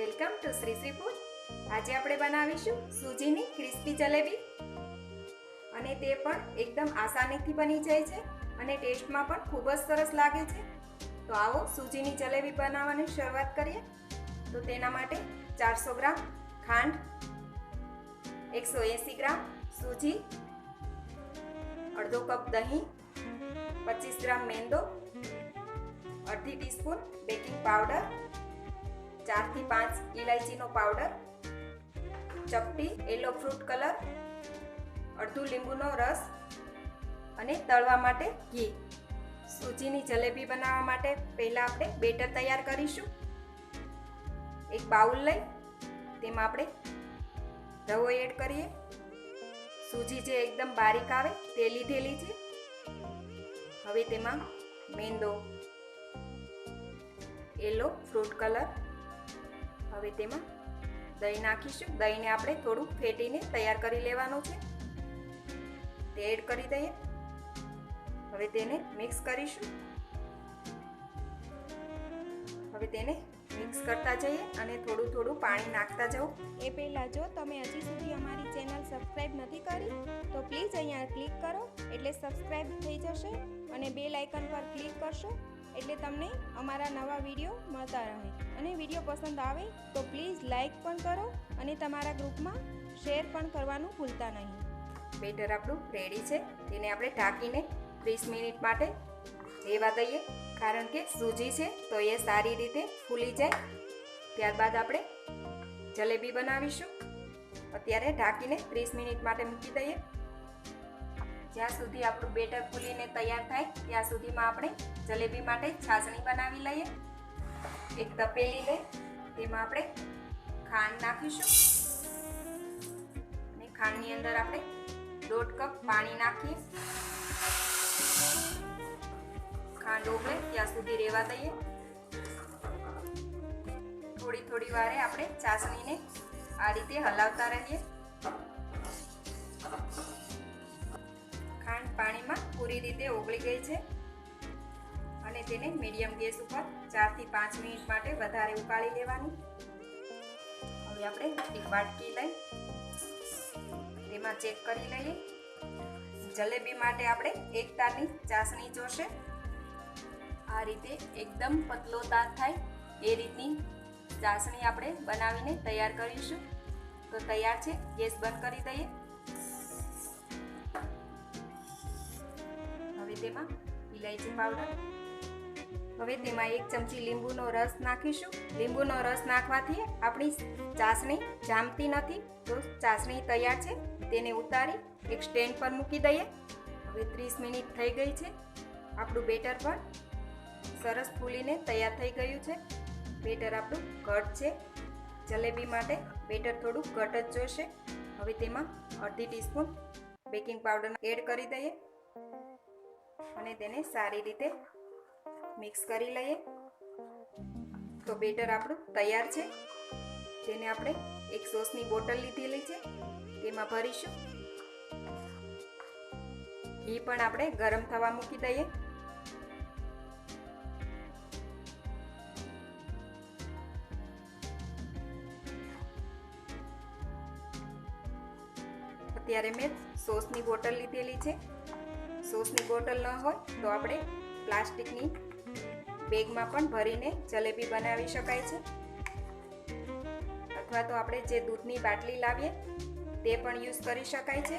Welcome to Shri Shri food. આજે આપણે બનાવીશું સૂજીની ક્રિસ્પી જલેબી અને તે પણ એકદમ આસાનીથી બની જાય છે અને ટેસ્ટમાં પણ ખૂબ જ સરસ લાગે છે. તો આવો સૂજીની જલેબી બનાવવાની શરૂઆત કરીએ. તો તેના માટે 400 ગ્રામ ખાંડ, 180 ગ્રામ સૂજી, અડધો કપ દહીં, 25 ગ્રામ મેંદો, અડધી ટીસ્પૂન બેકિંગ પાવડર, 4 થી 5 ઇલાયચીનો પાવડર, ચપટી યલો ફ્રૂટ કલર, અડધું લીંબુનો રસ અને તળવા માટે ઘી. સૂજીની જલેબી બનાવવા માટે પહેલાં આપણે બેટર તૈયાર કરીશું. એક બાઉલ લઈ તેમાં આપણે રવો એડ કરીએ. સૂજી જે એકદમ બારીક આવે તે લીધેલી છે. હવે તેમાં મેંદો, યલો ફ્રૂટ કલર, હવે તેમાં દહીં નાખીશું. દહીંને આપણે થોડું ફેટીને તૈયાર કરી લેવાનું છે. તે એડ કરી દઈએ. હવે તેને મિક્સ કરીશું. હવે તેને મિક્સ કરતા જઈએ અને થોડું થોડું પાણી નાખતા જવું. એ પહેલાં જો તમે હજી સુધી અમારી ચેનલ સબસ્ક્રાઈબ નથી કરી તો પ્લીઝ અહીંયા ક્લિક કરો એટલે સબસ્ક્રાઈબ થઈ જશે અને બેલ આઇકન પર ક્લિક કરશો એટલે તમને અમારા નવા વિડીયો મળતા રહે. અને વિડીયો પસંદ આવે તો પ્લીઝ લાઈક પણ કરો અને તમારા ગ્રુપમાં શેર પણ કરવાનું ભૂલતા નહીં. બેટર આપણું રેડી છે. તેને આપણે ઢાંકીને 30 મિનિટ માટે રહેવા દઈએ, કારણ કે સૂજી છે તો એ સારી રીતે ફૂલી જાય. ત્યારબાદ આપણે જલેબી બનાવીશું. અત્યારે ઢાંકીને 30 મિનિટ માટે મૂકી દઈએ. જ્યાં સુધી આપણું બેટર ફૂલીને તૈયાર થાય ત્યાં સુધીમાં આપણે જલેબી માટે છાશણી બનાવી લઈએ. એક તપેલી લઈ તેમાં આપણે ખાંડ નાખીશું અને ખાંડની અંદર આપણે 1.5 કપ પાણી નાખીએ. ખાંડ ઓગળે ત્યાં સુધી રહેવા દઈએ. થોડી થોડી વારે આપણે ચાસણીને આ રીતે હલાવતા રહીએ. ખાંડ પાણીમાં પૂરી રીતે ઓગળી ગઈ છે અને તેને મીડિયમ ગેસ ઉપર 4 થી 5 મિનિટ માટે વધારે ઉકાળી લેવાની. હવે આપણે એક વાટકી લઈ તેમાં ચેક કરી લઈએ. જલેબી માટે આપણે એક તારની ચાસણી જોશે. આ રીતે એકદમ પતલો તાર થાય એ રીતની ચાસણી આપણે બનાવીને તૈયાર કરીશું. તો તૈયાર છે. ગેસ બંધ કરી દઈએ. હવે તેમાં ઇલાયચી પાવડર, હવે તેમાં 1 ચમચી લીંબુનો રસ નાખીશું. લીંબુનો રસ નાખવાથી આપણી ચાસણી જામતી નથી. તો ચાસણી તૈયાર છે. તેને ઉતારી એક સ્ટેન્ડ પર મૂકી દઈએ. હવે 30 મિનિટ થઈ ગઈ છે. આપણું બેટર પણ સરસ ફૂલીને તૈયાર થઈ ગયું છે. બેટર આપણું ઘટ છે. જલેબી માટે બેટર થોડું ઘટ જ જોશે. હવે તેમાં અડધી ટીસ્પૂન બેકિંગ પાવડર એડ કરી દઈએ અને તેને સારી રીતે મિક્સ કરી લઈએ. તો બેટર આપણું તૈયાર છે. તેને આપણે એક સોસની બોટલ લીધેલી છે તેમાં ભરીશું. ઘી પણ આપણે ગરમ થવા મૂકી દઈએ. અત્યારે મેં સોસની બોટલ લીધેલી છે. સોસની બોટલ ન હોય તો આપણે પ્લાસ્ટિકની બેગમાં પણ ભરીને જલેબી બનાવી શકાય છે. અથવા તો આપણે જે દૂધની બાટલી લાવીએ તે પણ યુઝ કરી શકાય છે.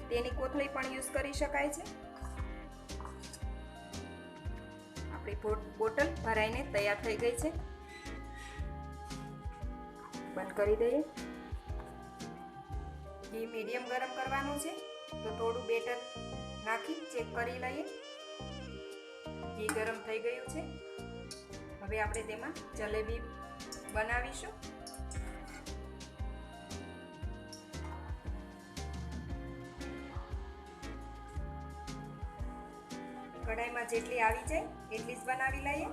તેની કોથળી પણ યુઝ કરી શકાય છે. આપણી બોટલ ભરાઈને તૈયાર થઈ ગઈ છે. બંધ કરી દઈએ. ઘી મીડિયમ ગરમ કરવાનું છે તો થોડું બેટર નાખી ચેક કરી લઈએ. ઘી ગરમ થઈ ગયું છે. હવે આપણે તેમાં જલેબી બનાવીશું. કઢાઈમાં જેટલી આવી જાય એટલી જ બનાવી લઈએ.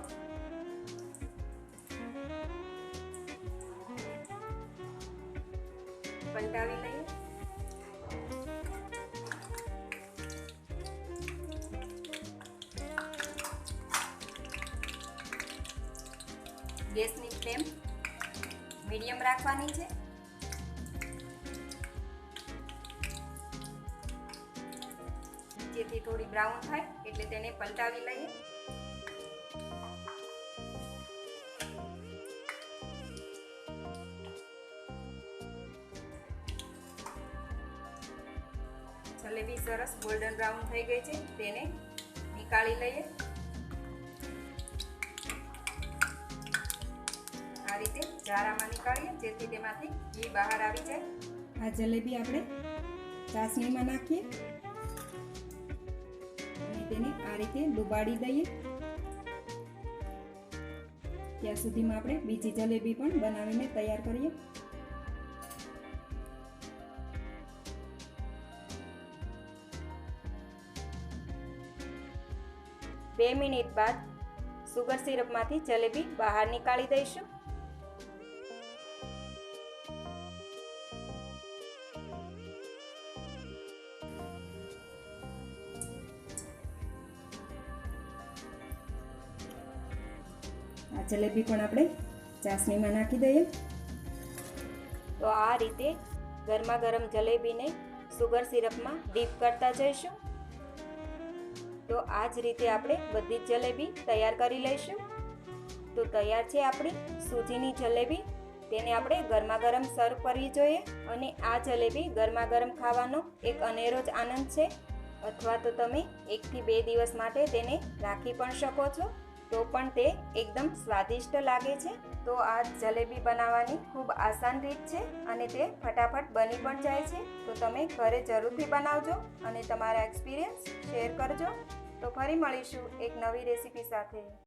પલટાવી લઈએ. ગેસની ફ્લેમ મીડિયમ રાખવાની છે. જેથી થોડી બ્રાઉન થાય એટલે તેને પલટાવી લઈએ. જલેબી સરસ ગોલ્ડન બ્રાઉન થઈ ગઈ છે, તેને નીકાળી લઈએ. આ રીતે જારામાં નીકાળીએ જેથી તેમાંથી ઘી બહાર આવી જાય. આ જલેબી આપણે ચાસણીમાં નાખીએ અને તેને આ રીતે ડુબાડી દઈએ. ત્યાં સુધીમાં આપણે બીજી જલેબી પણ બનાવીને તૈયાર કરીએ. 2 મિનિટ બાદ સુગર સિરપમાંથી જલેબી બહાર નીકાળી દઈશું. આ જલેબી પણ આપણે ચાસણીમાં નાખી દઈએ. તો આ રીતે ગરમા ગરમ જલેબીને સુગર સિરપમાં ડીપ કરતા જઈશું. તો આ જ રીતે આપણે બધી જ જલેબી તૈયાર કરી લઈશું. તો તૈયાર છે આપણી સૂજીની જલેબી. તેને આપણે ગરમા ગરમ સર્વ કરવી જોઈએ અને આ જલેબી ગરમા ગરમ ખાવાનો એક અનેરો જ આનંદ છે. અથવા તો તમે 1 થી 2 દિવસ માટે તેને રાખી પણ શકો છો, તો પણ તે એકદમ સ્વાદિષ્ટ લાગે છે. તો આ જલેબી બનાવવાની ખૂબ આસાન રીત છે અને તે ફટાફટ બની પણ જાય છે. તો તમે ઘરે જરૂરથી બનાવજો અને તમારા એક્સપિરિયન્સ શેર કરજો. તો ફરી મળીશું એક નવી રેસીપી સાથે.